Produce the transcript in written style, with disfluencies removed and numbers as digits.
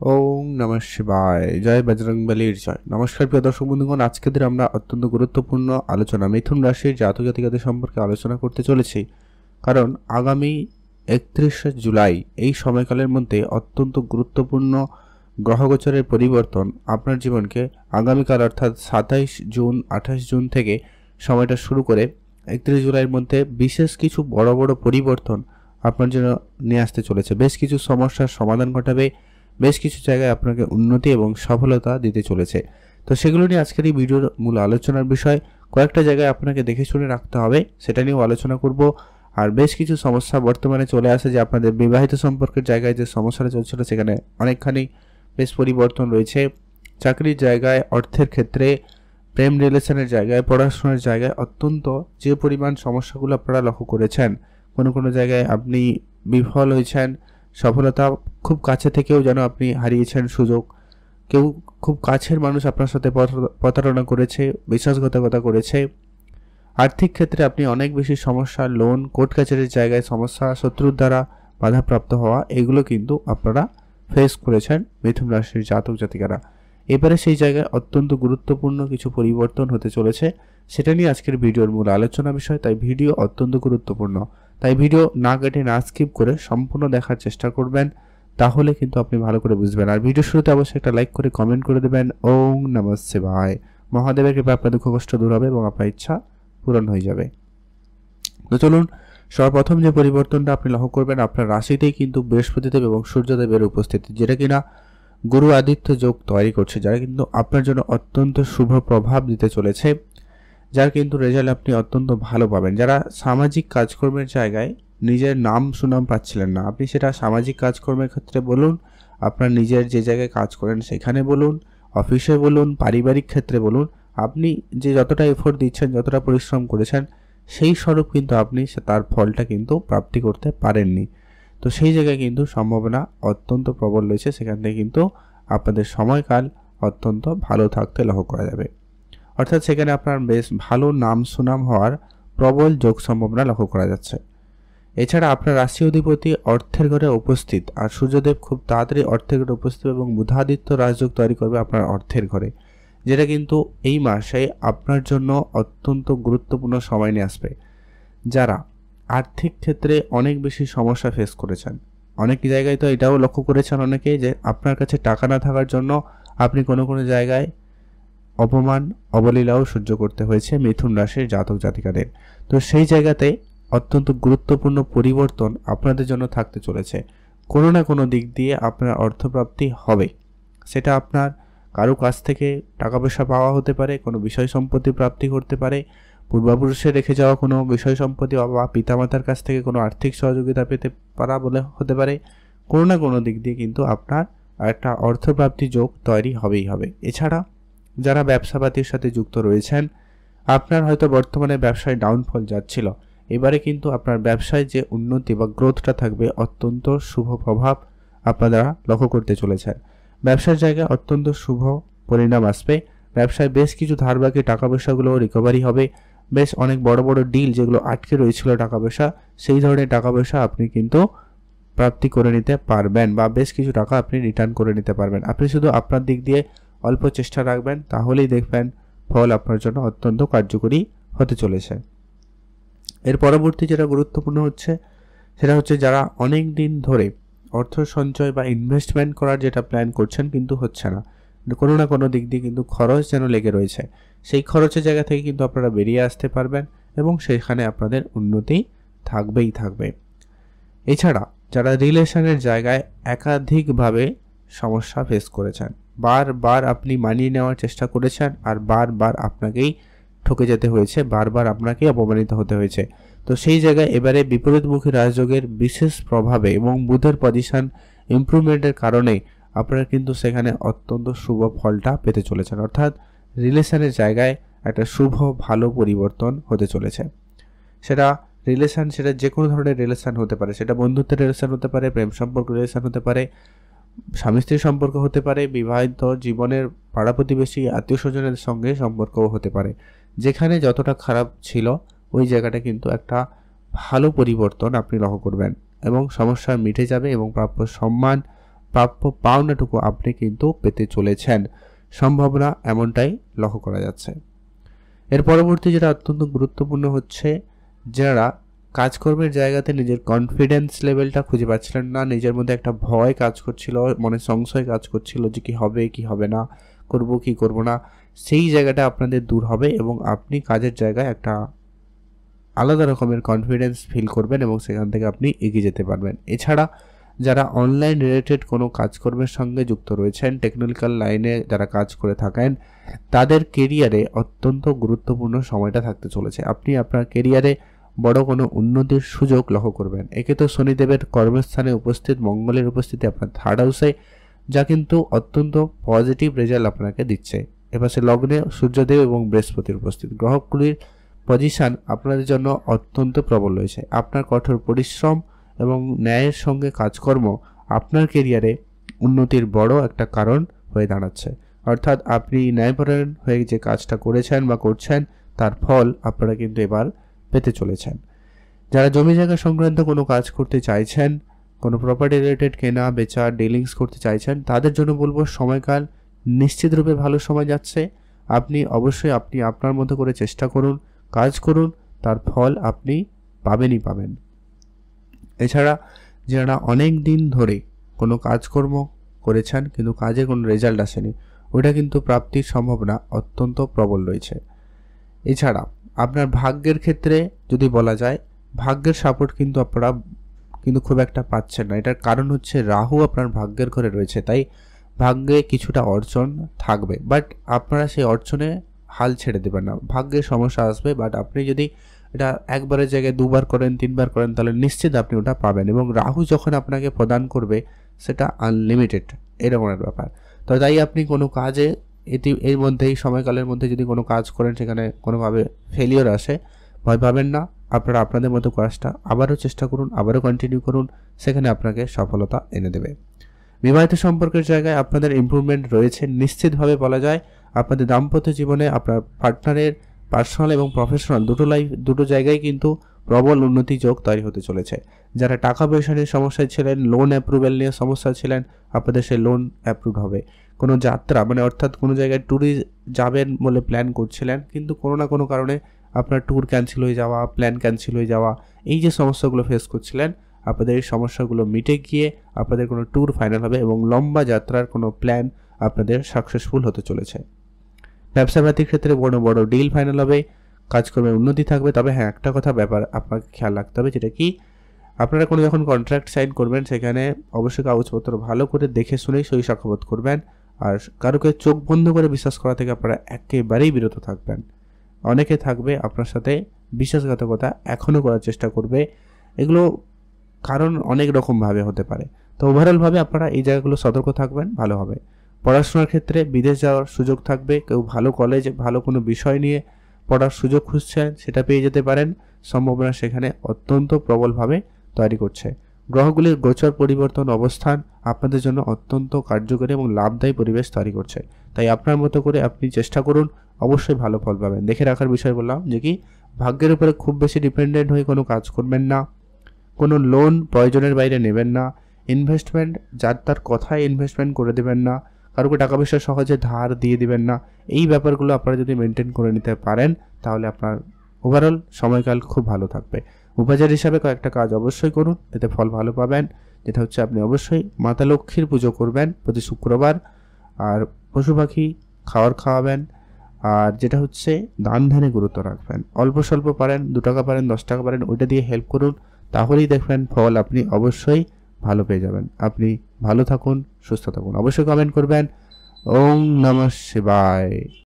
ওম নমঃ শিবায়। জয় বজরংবলীর জয়। নমস্কার প্রিয় দর্শক বন্ধুগণ, আজকের দিনে আমরা অত্যন্ত গুরুত্বপূর্ণ আলোচনা মিথুন রাশির জাতক জাতিকাদের সম্পর্কে আলোচনা করতে চলেছি। কারণ আগামী 31শে জুলাই এই সময়কালের মধ্যে অত্যন্ত গুরুত্বপূর্ণ গ্রহগোচরের পরিবর্তন আপনার জীবনকে আগামীকাল অর্থাৎ 27 জুন 28 জুন থেকে সময়টা শুরু করে 31 জুলাইয়ের মধ্যে বিশেষ কিছু বড় বড় পরিবর্তন আপনার জন্য নিয়ে আসতে চলেছে। বেশ কিছু সমস্যার সমাধান ঘটাবে, বেশ কিছু জায়গায় আপনাকে উন্নতি এবং সফলতা দিতে চলেছে। তো সেগুলো নিয়ে আজকের এই ভিডিওর মূল আলোচনার বিষয়। কয়েকটা জায়গায় আপনাকে দেখে শুনে রাখতে হবে, সেটা নিয়েও আলোচনা করব। আর বেশ কিছু সমস্যা বর্তমানে চলে আসে যে আপনাদের বিবাহিত সম্পর্কের জায়গায় যে সমস্যাটা চলছিল সেখানে অনেকখানি বেশ পরিবর্তন রয়েছে। চাকরির জায়গায়, অর্থের ক্ষেত্রে, প্রেম রিলেশনের জায়গায়, পড়াশোনার জায়গায় অত্যন্ত যে পরিমাণ সমস্যাগুলো আপনারা লক্ষ্য করেছেন, কোনো কোনো জায়গায় আপনি বিফল হয়েছেন, সফলতা খুব কাছে থেকেও যেন আপনি হারিয়েছেন সুযোগ, কেউ খুব কাছের মানুষ আপনার সাথে প্রতারণা করেছে, বিশ্বাসঘাতকতা করেছে। আর্থিক ক্ষেত্রে আপনি অনেক বেশি সমস্যা, লোন, কোর্ট কাছারির জায়গায় সমস্যা, শত্রুর দ্বারা বাধাপ্রাপ্ত হওয়া, এগুলো কিন্তু আপনারা ফেস করেছেন মিথুন রাশির জাতক জাতিকারা। এবারে সেই জায়গায় অত্যন্ত গুরুত্বপূর্ণ কিছু পরিবর্তন হতে চলেছে, সেটা নিয়ে আজকের ভিডিওর মূল আলোচনা বিষয়। তাই ভিডিও অত্যন্ত গুরুত্বপূর্ণ, তাই ভিডিও না কেটে না স্কিপ করে সম্পূর্ণ দেখার চেষ্টা করবেন, তাহলে কিন্তু আপনি ভালো করে বুঝবেন। আর ভিডিও শুরুতে অবশ্যই একটা লাইক করে কমেন্ট করে দেবেন। ওম নমঃ শিবায়। মহাদেবের কৃপায় আপনার দুঃখ কষ্ট দূর হবে এবং আপনার ইচ্ছা পূরণ হয়ে যাবে। তো চলুন, সর্বপ্রথম যে পরিবর্তনটা আপনি লক্ষ্য করবেন, আপনার রাশিতেই কিন্তু বৃহস্পতিদেব এবং সূর্যদেবের উপস্থিতি, যেটা কিনা গুরু আদিত্য যোগ তৈরি করছে, যারা কিন্তু আপনার জন্য অত্যন্ত শুভ প্রভাব দিতে চলেছে, যার কিন্তু রেজাল্ট আপনি অত্যন্ত ভালো পাবেন। যারা সামাজিক কাজকর্মের জায়গায় নিজের নাম সুনাম পাচ্ছিলেন না, আপনি সেটা সামাজিক কাজকর্মের ক্ষেত্রে বলুন, আপনার নিজের যে জায়গায় কাজ করেন সেখানে বলুন, অফিসে বলুন, পারিবারিক ক্ষেত্রে বলুন, আপনি যে যতটা এফোর্ট দিচ্ছেন, যতটা পরিশ্রম করেছেন, সেই স্বরূপ কিন্তু আপনি তার ফলটা কিন্তু প্রাপ্তি করতে পারেননি। তো সেই জায়গায় কিন্তু সম্ভাবনা অত্যন্ত প্রবল রয়েছে, সেখান থেকে কিন্তু আপনাদের সময়কাল অত্যন্ত ভালো থাকতে লক্ষ্য করা যাবে। অর্থাৎ সেখানে আপনার বেশ ভালো নাম সুনাম হওয়ার প্রবল যোগ সম্ভাবনা লক্ষ্য করা যাচ্ছে। এছাড়া আপনার রাশি অধিপতি অর্থের ঘরে উপস্থিত, আর সূর্যদেব খুব তাড়াতাড়ি অর্থের ঘরে উপস্থিত এবং বুধাদিত্য রাজযোগ তৈরি করবে আপনার অর্থের ঘরে, যেটা কিন্তু এই মাসে আপনার জন্য অত্যন্ত গুরুত্বপূর্ণ সময় নিয়ে আসবে। যারা আর্থিক ক্ষেত্রে অনেক বেশি সমস্যা ফেস করেছেন, অনেক জায়গায় তো এটাও লক্ষ্য করেছেন অনেকে যে আপনার কাছে টাকা না থাকার জন্য আপনি কোনো কোনো জায়গায় অপমান, অবলীলাও সহ্য করতে হয়েছে মিথুন রাশির জাতক জাতিকাদের। তো সেই জায়গাতে অত্যন্ত গুরুত্বপূর্ণ পরিবর্তন আপনাদের জন্য থাকতে চলেছে। কোনো না কোনো দিক দিয়ে আপনার অর্থপ্রাপ্তি হবে, সেটা আপনার কারো কাছ থেকে টাকা পয়সা পাওয়া হতে পারে, কোনো বিষয় সম্পত্তি প্রাপ্তি করতে পারে, পূর্বপুরুষে রেখে যাওয়া কোনো বিষয় সম্পত্তি বা পিতামাতার কাছ থেকে কোনো আর্থিক সহযোগিতা পেতে পারা বলে হতে পারে। কোনো না কোনো দিক দিয়ে কিন্তু আপনার একটা অর্থপ্রাপ্তি যোগ তৈরি হবেই হবে। এছাড়া যারা ব্যবসাপাতির সাথে যুক্ত রয়েছেন, আপনার হয়তো বর্তমানে ব্যবসায় ডাউনফল যাচ্ছিল, এবারে কিন্তু আপনার ব্যবসায় যে উন্নতি বা গ্রোথটা থাকবে, অত্যন্ত শুভ প্রভাব আপনারা লক্ষ্য করতে চলেছেন। ব্যবসার জায়গায় অত্যন্ত শুভ পরিণাম আসবে। ব্যবসায় বেশ কিছু ধার বাকি টাকা পয়সাগুলো রিকভারি হবে। বেশ অনেক বড় বড় ডিল যেগুলো আটকে রয়েছিল টাকা পয়সা, সেই ধরনের টাকা পয়সা আপনি কিন্তু প্রাপ্তি করে নিতে পারবেন, বা বেশ কিছু টাকা আপনি রিটার্ন করে নিতে পারবেন। আপনি শুধু আপনার দিক দিয়ে অল্প চেষ্টা রাখবেন, তাহলেই দেখবেন ফল আপনার জন্য অত্যন্ত কার্যকরী হতে চলেছে। এর পরবর্তী যেটা গুরুত্বপূর্ণ হচ্ছে, সেটা হচ্ছে যারা অনেক দিন ধরে অর্থ সঞ্চয় বা ইনভেস্টমেন্ট করার যেটা প্ল্যান করছেন কিন্তু হচ্ছে না, কোনো না কোনো দিক দিয়ে কিন্তু খরচ যেন লেগে রয়েছে, সেই খরচের জায়গা থেকে কিন্তু আপনারা বেরিয়ে আসতে পারবেন এবং সেখানে আপনাদের উন্নতি থাকবেই থাকবে। এছাড়া যারা রিলেশনের জায়গায় একাধিকভাবে সমস্যা ফেস করেছেন, বারবার আপনি মানিয়ে নেওয়ার চেষ্টা করেছেন আর বারবার আপনাকেই ঠকে যেতে হয়েছে, বারবার আপনাকে অপমানিত হতে হয়েছে, তো সেই জায়গায় এবারে বিপরীতমুখী রাজযোগের বিশেষ প্রভাবে এবং বুধের পজিশন ইমপ্রুভমেন্টের কারণে আপনারা কিন্তু সেখানে অত্যন্ত শুভ ফলটা পেতে চলেছেন। অর্থাৎ রিলেশনের জায়গায় একটা শুভ ভালো পরিবর্তন হতে চলেছে। সেটা রিলেশন, সেটা যে কোনো ধরনের রিলেশন হতে পারে, সেটা বন্ধুত্বের রিলেশন হতে পারে, প্রেম সম্পর্ক রিলেশন হতে পারে, স্বামী স্ত্রীর সম্পর্ক হতে পারে, বিবাহিত জীবনের পাড়া প্রতিবেশী আত্মীয় স্বজনের সঙ্গে সম্পর্কও হতে পারে। যেখানে যতটা খারাপ ছিল ওই জায়গাটা কিন্তু একটা ভালো পরিবর্তন আপনি লক্ষ্য করবেন এবং সমস্যা মিটে যাবে এবং প্রাপ্য সম্মান প্রাপ্য পাওনাটুকু আপনি কিন্তু পেতে চলেছেন। সম্ভাবনা এমনটাই লক্ষ্য করা যাচ্ছে। এর পরবর্তী যেটা অত্যন্ত গুরুত্বপূর্ণ হচ্ছে, যারা কাজকর্মের জায়গাতে নিজের কনফিডেন্স লেভেলটা খুঁজে পাচ্ছিলেন না, নিজের মধ্যে একটা ভয় কাজ করছিল, মনে সংশয় কাজ করছিল যে কি হবে কি হবে না, করব কি করব না, সেই জায়গাটা আপনাদের দূর হবে এবং আপনি কাজের জায়গায় একটা আলাদা রকমের কনফিডেন্স ফিল করবেন এবং সেখান থেকে আপনি এগিয়ে যেতে পারবেন। এছাড়া যারা অনলাইন রিলেটেড কোনো কাজকর্মের সঙ্গে যুক্ত রয়েছেন, টেকনিক্যাল লাইনে যারা কাজ করে থাকেন, তাদের কেরিয়ারে অত্যন্ত গুরুত্বপূর্ণ সময়টা থাকতে চলেছে। আপনি আপনার কেরিয়ারে বড় কোনো উন্নতির সুযোগ লক্ষ্য করবেন। একে তো শনিদেবের কর্মস্থানে উপস্থিত, মঙ্গলের উপস্থিতি আপনার থার্ড হাউসে, যা কিন্তু অত্যন্ত পজিটিভ রেজাল্ট আপনাকে দিচ্ছে। এপাশে লগ্নে সূর্যদেব এবং বৃহস্পতির উপস্থিত, গ্রহগুলির পজিশন আপনাদের জন্য অত্যন্ত প্রবল রয়েছে। আপনার কঠোর পরিশ্রম এবং ন্যায়ের সঙ্গে কাজকর্ম আপনার কেরিয়ারে উন্নতির বড় একটা কারণ হয়ে দাঁড়াচ্ছে। অর্থাৎ আপনি ন্যায়পরায়ণ হয়ে যে কাজটা করেছেন বা করছেন, তার ফল আপনারা কিন্তু এবার পেতে চলেছেন। যারা জমি জায়গা সংক্রান্ত কোনো কাজ করতে চাইছেন, কোনো প্রপার্টি রিলেটেড কেনা বেচা ডিলিংস করতে চাইছেন, তাদের জন্য বলবো সময়কাল নিশ্চিতরূপে ভালো সময় যাচ্ছে। আপনি অবশ্যই আপনার মতো করে চেষ্টা করুন, কাজ করুন, তার ফল আপনি পাবেনই পাবেন। এছাড়া যারা অনেক দিন ধরে কোনো কাজকর্ম করেছেন কিন্তু কাজে কোনো রেজাল্ট আসেনি, ওটা কিন্তু প্রাপ্তির সম্ভাবনা অত্যন্ত প্রবল রয়েছে। এছাড়া আপনার ভাগ্যের ক্ষেত্রে যদি বলা যায়, ভাগ্যের সাপোর্ট কিন্তু আপনারা কিন্তু খুব একটা পাচ্ছেন না। এটার কারণ হচ্ছে রাহু আপনার ভাগ্যের ঘরে রয়েছে, তাই ভাগ্যে কিছুটা অর্জন থাকবে, বাট আপনারা সেই অর্জনে হাল ছেড়ে দেবেন না। ভাগ্যে সমস্যা আসবে, বাট আপনি যদি এটা একবারের জায়গায় দুবার করেন, তিনবার করেন, তাহলে নিশ্চিত আপনি ওটা পাবেন। এবং রাহু যখন আপনাকে প্রদান করবে, সেটা আনলিমিটেড, এরকমের ব্যাপার। তো তাই আপনি কোনো কাজে এর মধ্যে, এই সময়কালের মধ্যে যদি কোনো কাজ করেন, সেখানে কোনোভাবে ফেলিওর আসে, ভয় পাবেন না। আপনারা আপনাদের মতো কাজটা আবারও চেষ্টা করুন, আবারও কন্টিনিউ করুন, সেখানে আপনাকে সফলতা এনে দেবে। বিবাহিত সম্পর্কের জায়গায় আপনাদের ইমপ্রুভমেন্ট রয়েছে, নিশ্চিতভাবে বলা যায়। আপনাদের দাম্পত্য জীবনে আপনার পার্টনারের পার্সোনাল এবং প্রফেশনাল দুটো জায়গায় কিন্তু প্রবল উন্নতি যোগ তৈরি হতে চলেছে। যারা টাকা পয়সা নিয়ে সমস্যায় ছিলেন, লোন অ্যাপ্রুভেল নিয়ে সমস্যা ছিলেন, আপনাদের সেই লোন অ্যাপ্রুভ হবে। কোনো যাত্রা অর্থাৎ কোনো জায়গায় ট্যুরে যাবেন বলে প্ল্যান করছিলেন, কিন্তু কোনো না কোনো কারণে আপনার ট্যুর ক্যান্সেল হয়ে যাওয়া, প্ল্যান ক্যান্সেল হয়ে যাওয়া, এই যে সমস্যাগুলো ফেস করছিলেন, আপনাদের এই সমস্যাগুলো মিটে গিয়ে আপনাদের কোনো ট্যুর ফাইনাল হবে এবং লম্বা যাত্রার কোনো প্ল্যান আপনাদের সাকসেসফুল হতে চলেছে। ব্যবসা ব্যক্তির ক্ষেত্রে বড় বড় ডিল ফাইনাল হবে, কাজকর্মে উন্নতি থাকবে। তবে হ্যাঁ, একটা কথা ব্যাপার আপনাকে খেয়াল রাখতে হবে, যেটা কি, আপনারা কোনো যখন কন্ট্রাক্ট সাইন করবেন, সেখানে অবশ্যই কাগজপত্র ভালো করে দেখে শুনেই সই সাক্ষাৎ করবেন। আর কারোকে চোখ বন্ধ করে বিশ্বাস করা থেকে আপনারা একেবারেই বিরত থাকবেন। অনেকে থাকবে আপনার সাথে বিশ্বাসঘাতকতা এখনও করার চেষ্টা করবে, এগুলো কারণ অনেক রকমভাবে হতে পারে। তো ওভারঅলভাবে আপনারা এই জায়গাগুলো সতর্ক থাকবেন, ভালো হবে। পড়াশোনার ক্ষেত্রে বিদেশ যাওয়ার সুযোগ থাকবে, কেউ ভালো কলেজে ভালো কোনো বিষয় নিয়ে পড়ার সুযোগ খুঁজছেন, সেটা পেয়ে যেতে পারেন। সম্ভাবনা সেখানে অত্যন্ত প্রবলভাবে তৈরি করছে। গ্রহগুলির গোচর পরিবর্তন অবস্থান আপনাদের জন্য অত্যন্ত কার্যকরী এবং লাভদায়ী পরিবেশ তৈরি করছে। তাই আপনার মতো করে আপনি চেষ্টা করুন, অবশ্যই ভালো ফল পাবেন। দেখে রাখার বিষয় বললাম যে কি, ভাগ্যের উপরে খুব বেশি ডিপেন্ডেন্ট হয়ে কোনো কাজ করবেন না, কোনো লোন প্রয়োজনের বাইরে নেবেন না, ইনভেস্টমেন্ট যার তার কথায় ইনভেস্টমেন্ট করে দেবেন না, কারোকে টাকা পয়সা সহজে ধার দিয়ে দিবেন না। এই ব্যাপারগুলো আপনারা যদি মেনটেন করে নিতে পারেন, তাহলে আপনার ওভারঅল সময়কাল খুব ভালো থাকবে। উপাচার হিসাবে কয়েকটা কাজ অবশ্যই করুন, এতে ফল ভালো পাবেন। যেটা হচ্ছে, আপনি অবশ্যই মাতা লক্ষ্মীর পুজো করবেন প্রতি শুক্রবার, আর পশু পাখি খাওয়াবেন, আর যেটা হচ্ছে দান ধ্যানে গুরুত্ব রাখবেন। অল্প স্বল্প পারেন, 2 টাকা পারেন, 10 টাকা পারেন, ওইটা দিয়ে হেল্প করুন, তাহলেই দেখবেন ফল আপনি অবশ্যই ভালো পেয়ে যাবেন। আপনি ভালো থাকুন, সুস্থ থাকুন। অবশ্যই কমেন্ট করবেন। ওম নমঃ শিবায়।